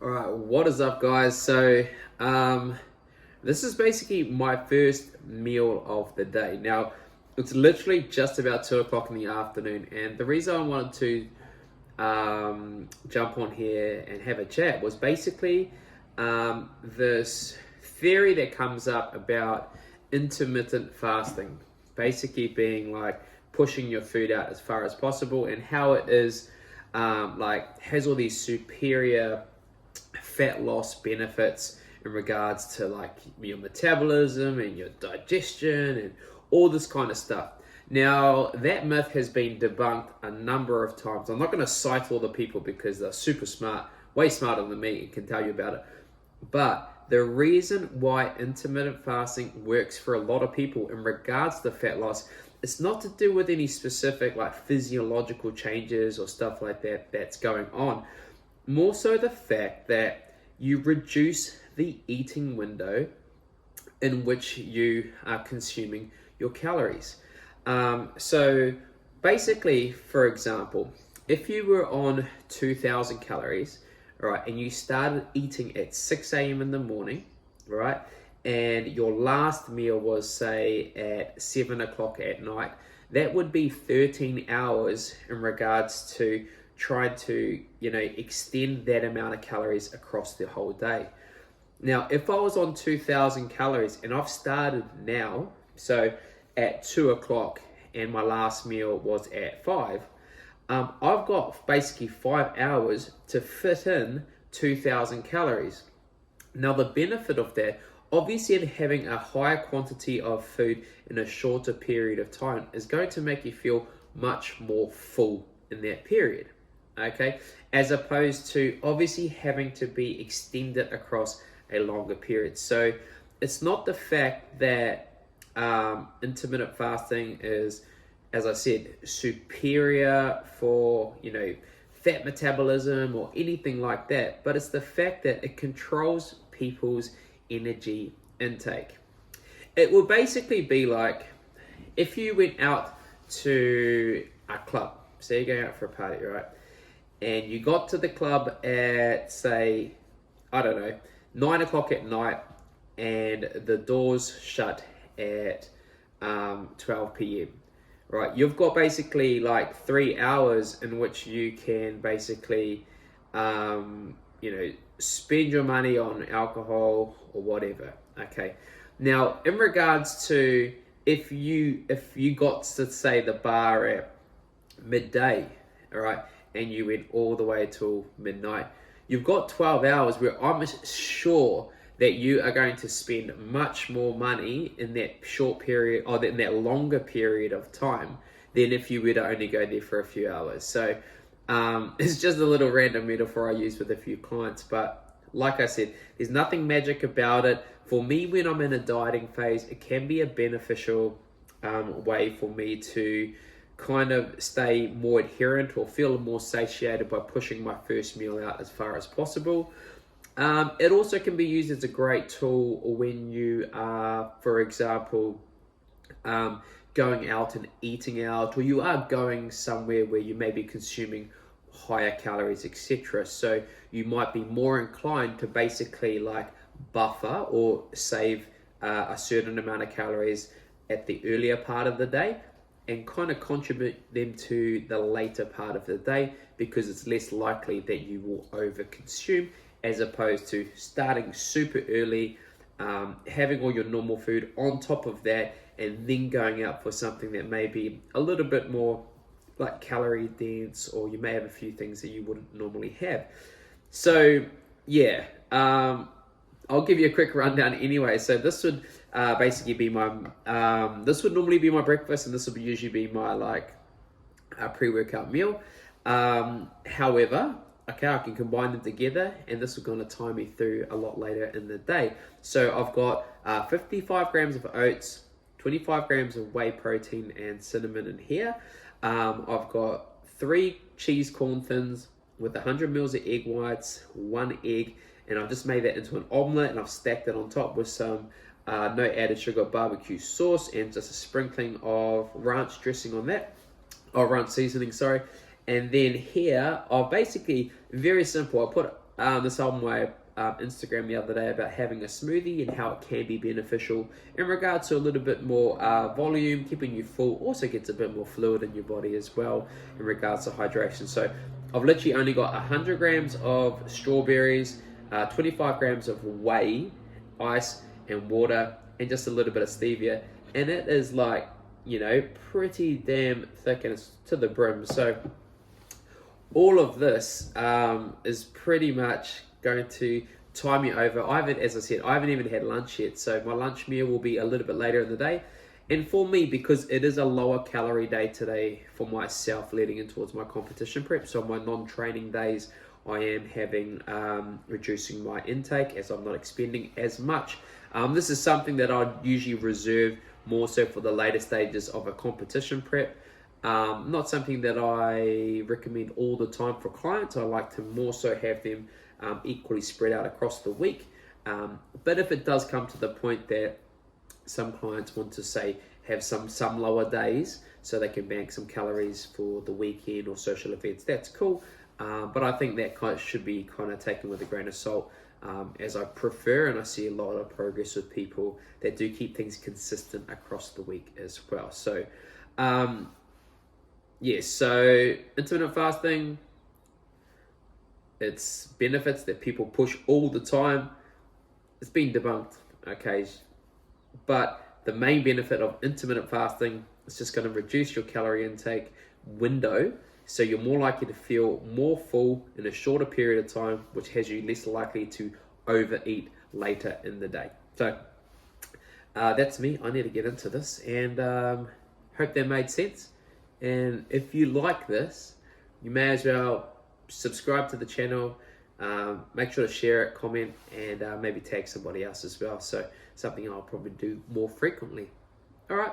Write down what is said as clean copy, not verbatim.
All right, what is up, guys? This is basically my first meal of the day. Now, it's literally just about 2 o'clock in the afternoon, and the reason I wanted to jump on here and have a chat was basically this theory that comes up about intermittent fasting, basically being like pushing your food out as far as possible, and how it is has all these superior fat loss benefits in regards to like your metabolism and your digestion and all this kind of stuff. Now, that myth has been debunked a number of times. I'm not going to cite all the people because they're super smart, way smarter than me, and can tell you about it. But the reason why intermittent fasting works for a lot of people in regards to fat loss, it's not to do with any specific like physiological changes or stuff like that that's going on. More so the fact that you reduce the eating window in which you are consuming your calories. So basically, for example, if you were on 2,000 calories, right, and you started eating at 6 a.m. in the morning, right, and your last meal was, say, at 7 o'clock at night, that would be 13 hours in regards to trying to, extend that amount of calories across the whole day. Now, if I was on 2,000 calories and I've started now, so at 2 o'clock, and my last meal was at 5, I've got basically 5 hours to fit in 2,000 calories. Now, the benefit of that, obviously having a higher quantity of food in a shorter period of time is going to make you feel much more full in that period, okay? As opposed to obviously having to be extended across a longer period. So it's not the fact that intermittent fasting is, as I said, superior for, fat metabolism or anything like that, but it's the fact that it controls people's energy intake. It will basically be like if you went out to a club, say you're going out for a party, right? And you got to the club at, say, 9 o'clock at night, and the doors shut at 12 p.m. Right, you've got basically like 3 hours in which you can basically, spend your money on alcohol or whatever. Okay. Now, in regards to if you got to, say, the bar at midday, all right, and you went all the way till midnight, you've got 12 hours where I'm sure that you are going to spend much more money in that short period, or in that longer period of time, than if you were to only go there for a few hours. So it's just a little random metaphor I use with a few clients, but like I said, there's nothing magic about it. For me, when I'm in a dieting phase, it can be a beneficial way for me to kind of stay more adherent or feel more satiated by pushing my first meal out as far as possible. It also can be used as a great tool when you are, for example, going out and eating out, or you are going somewhere where you may be consuming higher calories, etc. So you might be more inclined to basically like buffer or save a certain amount of calories at the earlier part of the day and kind of contribute them to the later part of the day, because it's less likely that you will overconsume, as opposed to starting super early, having all your normal food on top of that, and then going out for something that may be a little bit more like calorie dense, or you may have a few things that you wouldn't normally have. So yeah, I'll give you a quick rundown anyway. So this would basically be my, this would normally be my breakfast, and this would usually be my pre-workout meal. However, okay, I can combine them together, and this is going to tie me through a lot later in the day. So I've got 55 grams of oats, 25 grams of whey protein and cinnamon in here. I've got 3 cheese corn thins with 100 mils of egg whites, 1 egg, and I've just made that into an omelette, and I've stacked it on top with some no added sugar barbecue sauce and just a sprinkling of ranch dressing on that, or ranch seasoning, sorry. And then here, I've basically, very simple, I put this on my Instagram the other day about having a smoothie and how it can be beneficial in regards to a little bit more volume, keeping you full, also gets a bit more fluid in your body as well in regards to hydration. So I've literally only got 100 grams of strawberries, 25 grams of whey, ice and water, and just a little bit of stevia, and it is like, you know, pretty damn thick and it's to the brim. So all of this is pretty much going to tie me over. As I said, I haven't even had lunch yet, so my lunch meal will be a little bit later in the day. And for me, because it is a lower calorie day today for myself leading in towards my competition prep, so my non-training days, I am having reducing my intake as I'm not expending as much. This is something that I'd usually reserve more so for the later stages of a competition prep. Not something that I recommend all the time for clients. I like to more so have them equally spread out across the week. But if it does come to the point that some clients want to say have some lower days so they can bank some calories for the weekend or social events, that's cool. But I think that should be kind of taken with a grain of salt, as I prefer, and I see a lot of progress with people that do keep things consistent across the week as well. So yes, so intermittent fasting, its benefits that people push all the time, it's been debunked, okay? But the main benefit of intermittent fasting is just going to reduce your calorie intake window, so you're more likely to feel more full in a shorter period of time, which has you less likely to overeat later in the day. So that's me. I need to get into this, and hope that made sense. And if you like this, you may as well subscribe to the channel, make sure to share it, comment, and maybe tag somebody else as well. So something I'll probably do more frequently. All right.